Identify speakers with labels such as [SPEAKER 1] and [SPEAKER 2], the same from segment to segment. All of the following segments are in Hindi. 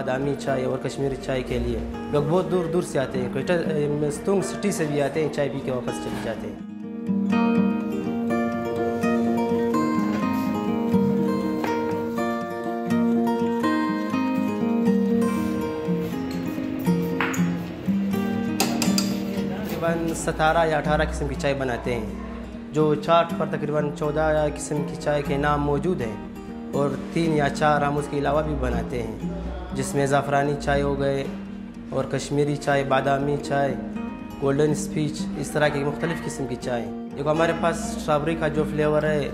[SPEAKER 1] बादामी चाय और कश्मीरी चाय के लिए लोग बहुत दूर दूर से आते हैं। कोयटा मस्तूंग सिटी से भी आते हैं, चाय पी के वापस चले जाते हैं। तकरीबन 17 या 18 किस्म की चाय बनाते हैं। जो चार्ट पर तकरीबन 14 किस्म की चाय के नाम मौजूद हैं और 3 या 4 हम उसके अलावा भी बनाते हैं, जिसमें ज़ाफ़रानी चाय हो गए और कश्मीरी चाय, बादामी चाय, गोल्डन स्पीच, इस तरह की मुख्तलिफ़ किस्म की चाय। देखो हमारे पास स्ट्रॉबेरी का जो फ्लेवर है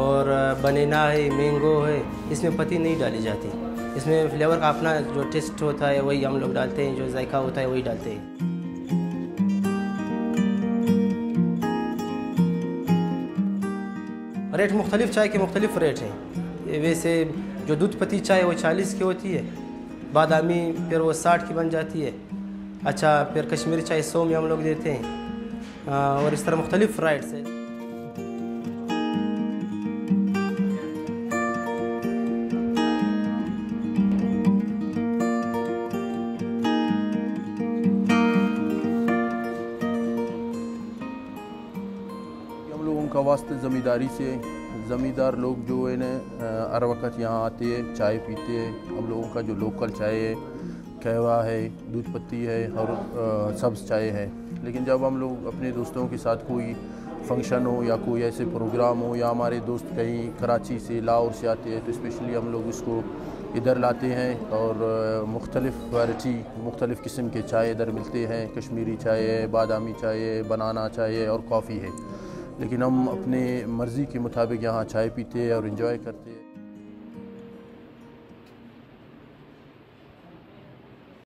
[SPEAKER 1] और बनाना है, मैंगो है, इसमें पत्ती नहीं डाली जाती। इसमें फ्लेवर का अपना जो टेस्ट होता है वही हम लोग डालते हैं, जो जायका होता है वही डालते हैं। रेट मुख्तलिफ चाय के मुख्तलिफ रेट हैं। वैसे जो दूध पत्ती चाय वो 40 की होती है, बादामी फिर वो 60 की बन जाती है। अच्छा, फिर कश्मीरी चाय 100 में हम लोग देते हैं और इस तरह मुख्तलिफ रेट्स है।
[SPEAKER 2] हम लोगों का वास्ते ज़मींदारी से, ज़मींदार लोग जो है ना हर वक्त यहाँ आते हैं, चाय पीते हैं। हम लोगों का जो लोकल चाय है, कहवा है, दूध पत्ती है और सब्ज़ चाय है। लेकिन जब हम लोग अपने दोस्तों के साथ कोई फंक्शन हो या कोई ऐसे प्रोग्राम हो, या हमारे दोस्त कहीं कराची से, लाहौर से आते हैं, तो स्पेशली हम लोग इसको इधर लाते हैं और मुख्तलिफ़ वैरायटी, मुख्तलिफ़ किस्म के चाय इधर मिलते हैं। कश्मीरी चाय है, बादामी चाय है, बनाना चाय है और कॉफ़ी है। लेकिन हम अपने मर्ज़ी के मुताबिक यहाँ चाय पीते हैं और इन्जॉय करते हैं।